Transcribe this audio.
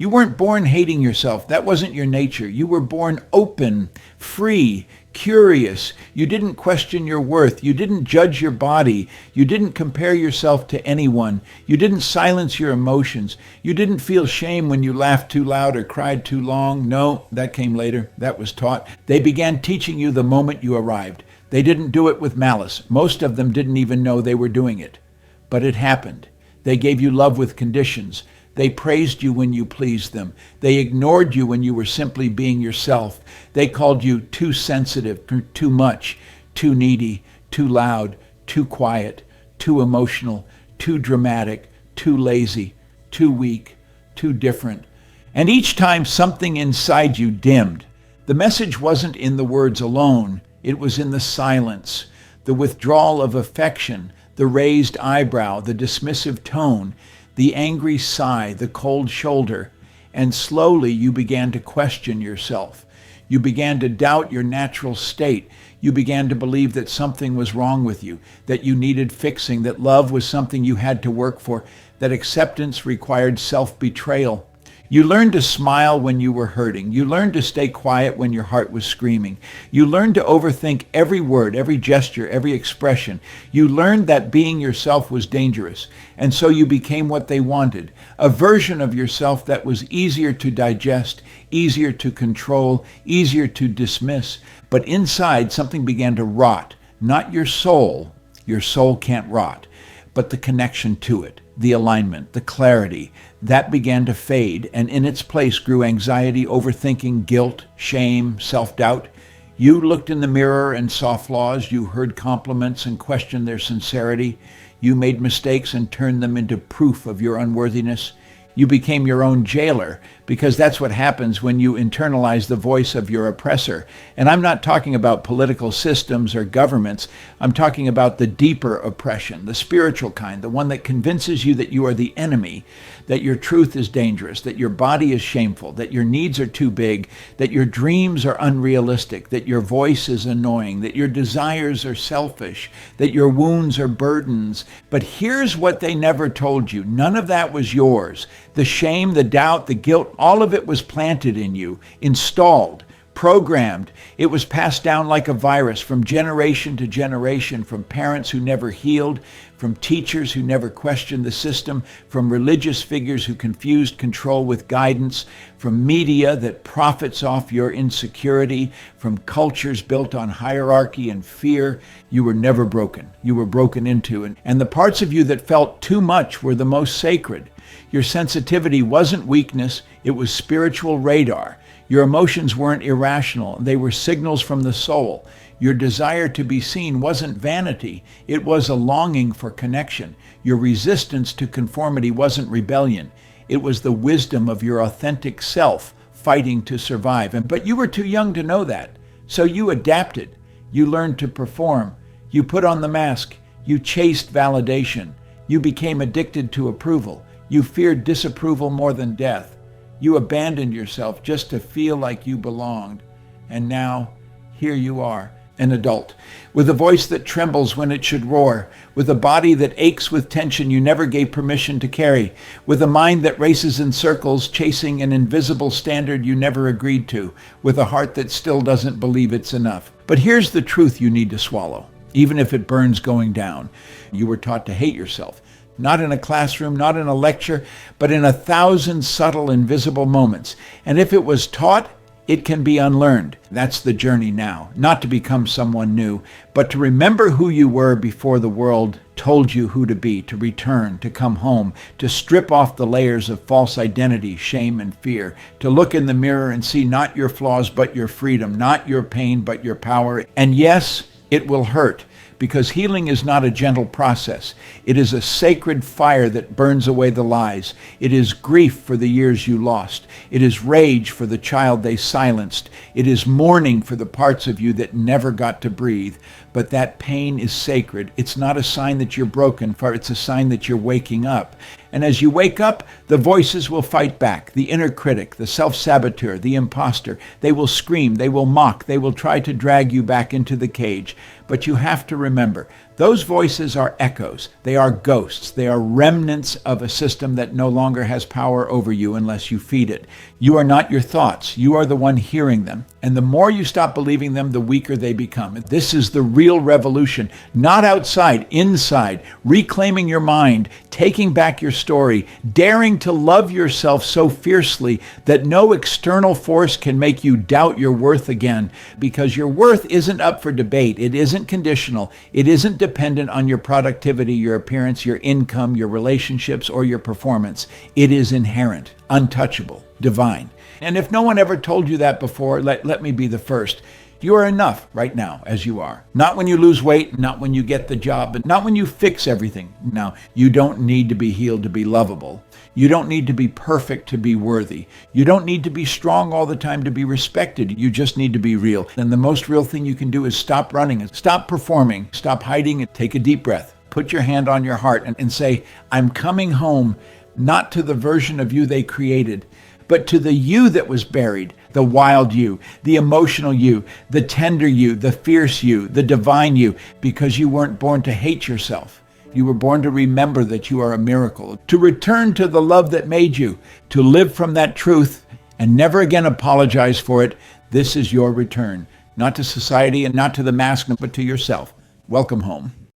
You weren't born hating yourself. That wasn't your nature. You were born open, free, curious. You didn't question your worth. You didn't judge your body. You didn't compare yourself to anyone. You didn't silence your emotions. You didn't feel shame when you laughed too loud or cried too long. No, that came later. That was taught. They began teaching you the moment you arrived. They didn't do it with malice. Most of them didn't even know they were doing it. But it happened. They gave you love with conditions. They praised you when you pleased them. They ignored you when you were simply being yourself. They called you too sensitive, too much, too needy, too loud, too quiet, too emotional, too dramatic, too lazy, too weak, too different. And each time something inside you dimmed. The message wasn't in the words alone. It was in the silence, the withdrawal of affection, the raised eyebrow, the dismissive tone, the angry sigh, the cold shoulder. And slowly you began to question yourself. You began to doubt your natural state. You began to believe that something was wrong with you, that you needed fixing, that love was something you had to work for, that acceptance required self-betrayal. You learned to smile when you were hurting. You learned to stay quiet when your heart was screaming. You learned to overthink every word, every gesture, every expression. You learned that being yourself was dangerous. And so you became what they wanted, a version of yourself that was easier to digest, easier to control, easier to dismiss. But inside, something began to rot. Not your soul can't rot, but the connection to it, the alignment, the clarity. That began to fade, and in its place grew anxiety, overthinking, guilt, shame, self-doubt. You looked in the mirror and saw flaws. You heard compliments and questioned their sincerity. You made mistakes and turned them into proof of your unworthiness. You became your own jailer, because that's what happens when you internalize the voice of your oppressor. And I'm not talking about political systems or governments. I'm talking about the deeper oppression, the spiritual kind, the one that convinces you that you are the enemy, that your truth is dangerous, that your body is shameful, that your needs are too big, that your dreams are unrealistic, that your voice is annoying, that your desires are selfish, that your wounds are burdens. But here's what they never told you. None of that was yours. The shame, the doubt, the guilt, all of it was planted in you, installed, programmed. It was passed down like a virus from generation to generation, from parents who never healed, from teachers who never questioned the system, from religious figures who confused control with guidance, from media that profits off your insecurity, from cultures built on hierarchy and fear. You were never broken. You were broken into. And the parts of you that felt too much were the most sacred. Your sensitivity wasn't weakness, it was spiritual radar. Your emotions weren't irrational, they were signals from the soul. Your desire to be seen wasn't vanity, it was a longing for connection. Your resistance to conformity wasn't rebellion, it was the wisdom of your authentic self fighting to survive. But you were too young to know that, so you adapted. You learned to perform. You put on the mask. You chased validation. You became addicted to approval. You feared disapproval more than death. You abandoned yourself just to feel like you belonged. And now, here you are, an adult, with a voice that trembles when it should roar, with a body that aches with tension you never gave permission to carry, with a mind that races in circles, chasing an invisible standard you never agreed to, with a heart that still doesn't believe it's enough. But here's the truth you need to swallow, even if it burns going down. You were taught to hate yourself. Not in a classroom, not in a lecture, but in 1,000 subtle, invisible moments. And if it was taught, it can be unlearned. That's the journey now. Not to become someone new, but to remember who you were before the world told you who to be, to return, to come home, to strip off the layers of false identity, shame, and fear, to look in the mirror and see not your flaws, but your freedom, not your pain, but your power. And yes, it will hurt, because healing is not a gentle process. It is a sacred fire that burns away the lies. It is grief for the years you lost. It is rage for the child they silenced. It is mourning for the parts of you that never got to breathe. But that pain is sacred. It's not a sign that you're broken, for it's a sign that you're waking up. And as you wake up, the voices will fight back. The inner critic, the self-saboteur, the imposter. They will scream, they will mock, they will try to drag you back into the cage. But you have to remember, Those voices are echoes. They are ghosts. They are remnants of a system that no longer has power over you unless you feed it. You are not your thoughts. You are the one hearing them. And the more you stop believing them, the weaker they become. This is the real revolution. Not outside, inside. Reclaiming your mind, taking back your story, daring to love yourself so fiercely that no external force can make you doubt your worth again. Because your worth isn't up for debate. It isn't conditional. It isn't dependent on your productivity, your appearance, your income, your relationships, or your performance. It is inherent, untouchable, divine. And if no one ever told you that before, let me be the first. You are enough right now as you are. Not when you lose weight, not when you get the job, but not when you fix everything. Now, you don't need to be healed to be lovable. You don't need to be perfect to be worthy. You don't need to be strong all the time to be respected. You just need to be real. And the most real thing you can do is stop running and stop performing, stop hiding, and take a deep breath. Put your hand on your heart and say, I'm coming home, not to the version of you they created, but to the you that was buried, the wild you, the emotional you, the tender you, the fierce you, the divine you, because you weren't born to hate yourself. You were born to remember that you are a miracle, to return to the love that made you, to live from that truth and never again apologize for it. This is your return, not to society and not to the mask, but to yourself. Welcome home.